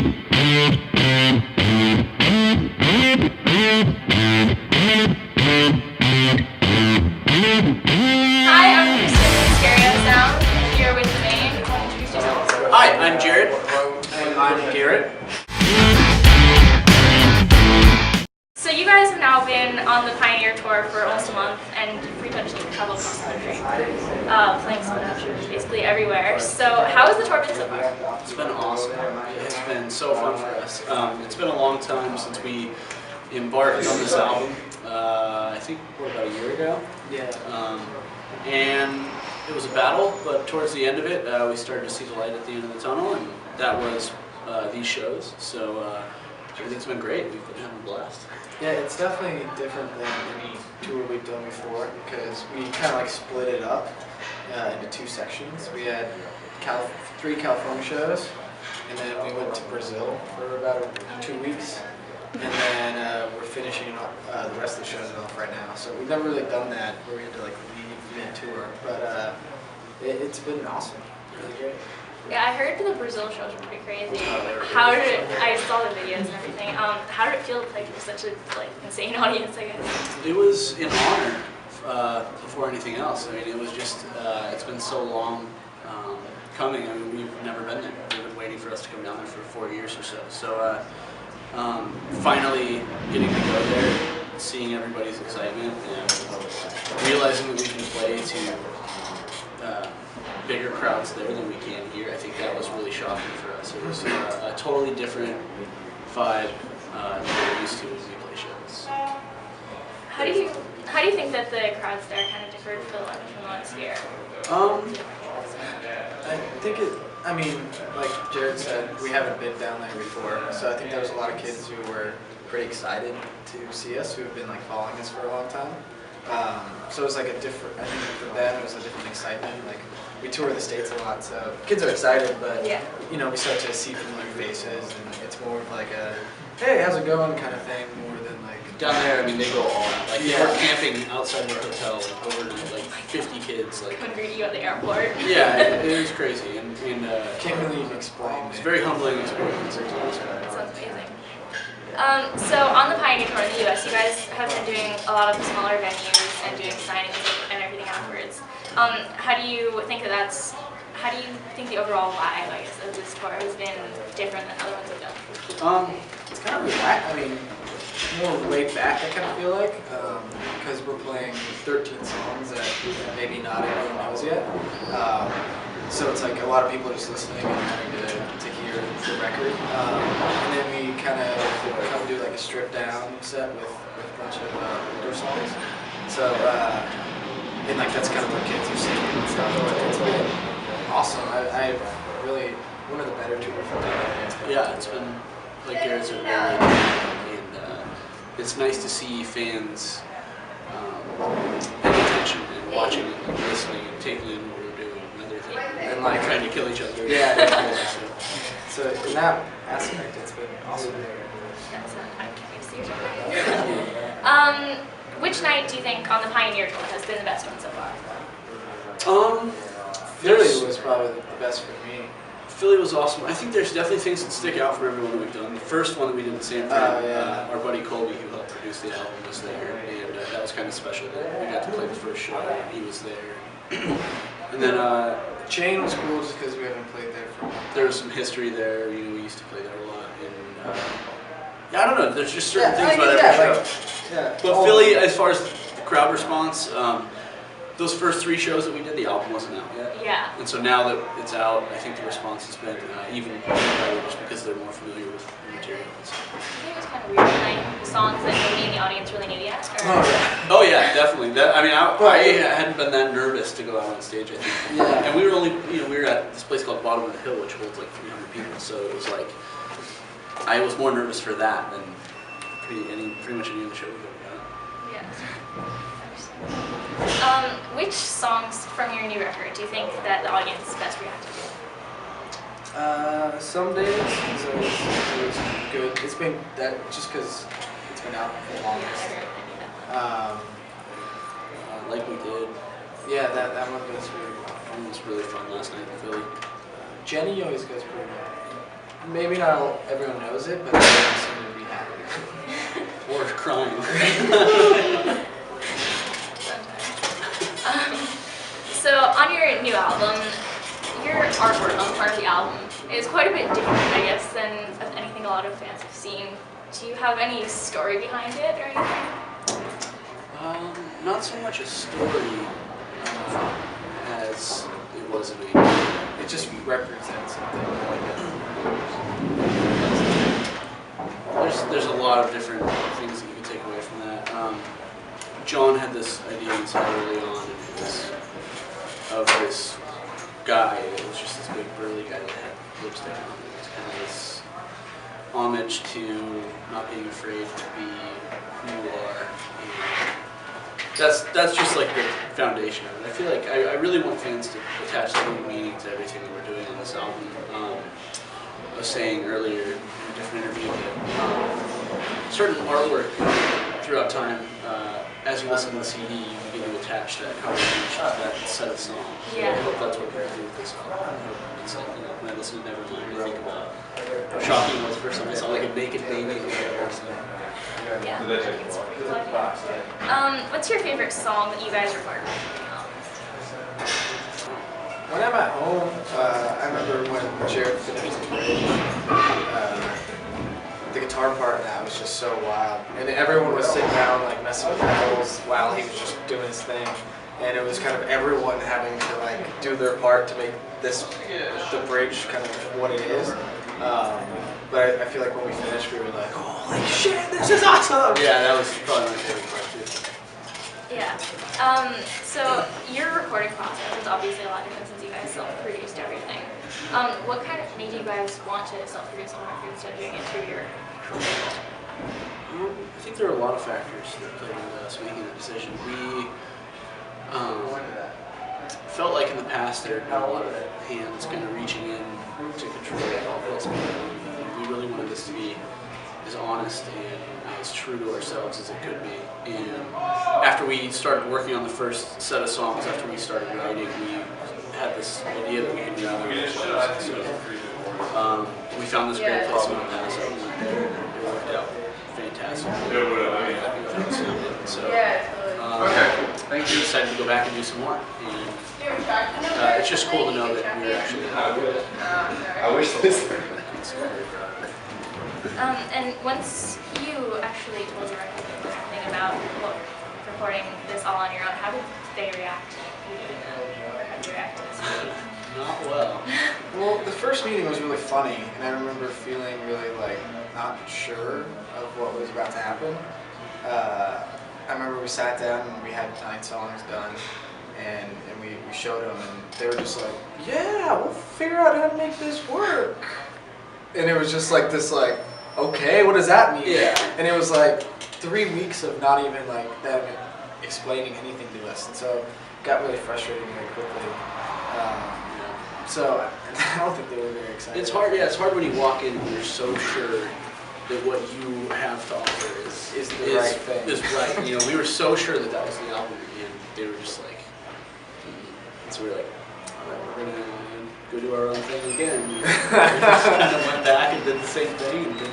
StereoSound, here with Maine. Introduce yourselves. Hi, I'm Jared. And I'm Garrett. So you guys have now been on the Pioneer Tour for almost a month, and pretty much traveled across the country, playing sold out shows basically everywhere. So how has the tour been so far? It's been awesome. It's been so fun for us. It's been a long time since we embarked on this album. I think about a year ago. Yeah. And it was a battle, but towards the end of it, we started to see the light at the end of the tunnel, and that was these shows. So everything's been great. We've been having a blast. Yeah, it's definitely different than any tour we've done before because we kind of like split it up into two sections. We had 3 California shows, and then we went to Brazil for about 2 weeks, and then we're finishing the rest of the shows off right now. So we've never really done that where we had to like leave mid-tour, but it's been awesome, really great. Yeah, I heard the Brazil shows were pretty crazy. Oh, I saw the videos and everything. How did it feel to play for such a insane audience, I guess? It was an honor before anything else. I mean, it was just, it's been so long coming. I mean, we've never been there. They've been waiting for us to come down there for 4 years or so. So finally getting to go there, seeing everybody's excitement, and realizing that we can play to bigger crowds there than we can here, I think that was really shocking for us. It was a totally different vibe than we're used to when we play shows. How do you think that the crowds there kind of differed from the ones here? I think I mean, like Jared said, we haven't been down there before, so I think there was a lot of kids who were pretty excited to see us, who have been like following us for a long time. So it was like I think for them it was a different excitement. Like we tour the States a lot, so kids are excited, but you know, we start to see familiar faces, and it's more of like a, hey, how's it going kind of thing, more than like down there. I mean, they go all out. Like we're camping outside the hotel, like over like 50 kids. Like come greet you at the airport. Yeah, it was crazy, and can't really even explain. It's a very humbling experience. That sounds amazing. So on the Pioneer Tour in the U.S., you guys have been doing a lot of the smaller venues and doing signings and everything afterwards. How do you think the overall vibe, I guess, of this tour has been different than other ones we've done? It's kind of relaxed. I mean, more laid back, I kind of feel like, because we're playing 13 songs that maybe not everyone knows yet. So it's like a lot of people are just listening and having to hear the record. And then we kind of come do like a stripped down set with a bunch of older songs. So, and like that's kind of what kids are singing and stuff. It's been awesome. I really, one of the better tours for me. Yeah, it's been, like Garrett said, very good, and it's nice to see fans paying attention and watching and listening and taking in what we're doing and everything, and like trying to kill each other. Yeah. So in that aspect, it's been awesome. I can't wait to see your which night do you think on the Pioneer Tour has been the best one so far? Philly was probably the best for me. Philly was awesome. I think there's definitely things that stick out from everyone that we've done. The first one that we did in San Fran, our buddy Colby, who helped produce the album, was there, and that was kind of special that we got to play the first show, and he was there. And then Chain was cool just because we haven't played there for a while. There was some history there. You know, we used to play there a lot, and I don't know. There's just certain things about every show. But Philly, as far as the crowd response, those first 3 shows that we did, the album wasn't out yet. Yeah. And so now that it's out, I think the response has been even better just because they're more familiar with the material. I think it was kind of weird playing songs that nobody in the audience really knew yet. Oh yeah, definitely. I hadn't been that nervous to go out on stage, I think. Yeah. And we were at this place called Bottom of the Hill, which holds like 300 people. So it was like, I was more nervous for that than pretty much any other show we've ever done. Yeah. Which songs from your new record do you think that the audience best reacted to? Some days it was good. It's been that just because it's been out for the longest. Like we did. Yeah, that one was really fun last night in Philly. Jenny always goes pretty well. maybe not everyone knows it, but everyone seems to be happy. Or crying. So on your new album, your artwork on the front of the album is quite a bit different, I guess, than anything a lot of fans have seen. Do you have any story behind it or anything? Not so much a story as it was an idea. It just represents something. There's a lot of different things that you can take away from that. John had this idea inside early on, and it was of this guy. It was just this big burly guy that had lipstick on. It was kind of this homage to not being afraid to be who you are. And that's just like the foundation of it. I feel like I really want fans to attach some meaning to everything that we're doing on this album. I was saying earlier in a different interview that certain artwork throughout time, as you listen to the CD, you begin to attach that conversation to that set of songs. Yeah. I hope that's what we're going to do with this album. It's like, you know, when I listen to Nevermind, I think about how shocking it was for somebody. I saw like a naked baby or whatever. So. Yeah, I think it's pretty cool idea. What's your favorite song that you guys recorded? When I'm at home, I remember when Jared finished the bridge, the guitar part of that was just so wild. And everyone was sitting down like messing with pedals while he was just doing his thing. And it was kind of everyone having to like do their part to make this, the bridge kind of what it is. But I feel like when we finished, we were like, holy shit, this is awesome! Yeah, that was probably my favorite part too. Yeah. So your recording process is obviously a lot different since you guys self-produced everything. What kind of made you guys want to self-produce on records instead of doing it through your actual label? I think there are a lot of factors that played into us making that decision. We felt like in the past there had been a lot of hands kind of reaching in to control what's going on. We really wanted this to be as honest and as true to ourselves as it could be. And after we started working on the first set of songs, after we started writing, we had this idea that we could do that. So we found this great place in El Paso, and it worked out fantastic. We're very happy with how it sounded. So we decided to go back and do some more. And it's just cool to know that we're actually happy with it. I wish this. And once you actually told your record label something about recording this all on your own, how did they react? Or how did you react to this? Not well. Well, the first meeting was really funny, and I remember feeling really like not sure of what was about to happen. I remember we sat down and we had 9 songs done, and we showed them, and they were just like, yeah, we'll figure out how to make this work. And it was just like this, like, okay, what does that mean? Yeah. And it was like 3 weeks of not even like them explaining anything to us, and so it got really frustrating very quickly. So I don't think they were very excited. It's hard, yeah, it's hard when you walk in and you're so sure that what you have to offer is the right thing. Is right. You know, we were so sure that that was the album, and they were just like, so we were like, all right, we're gonna go do our own thing again. We just kind of went back and did the same thing and did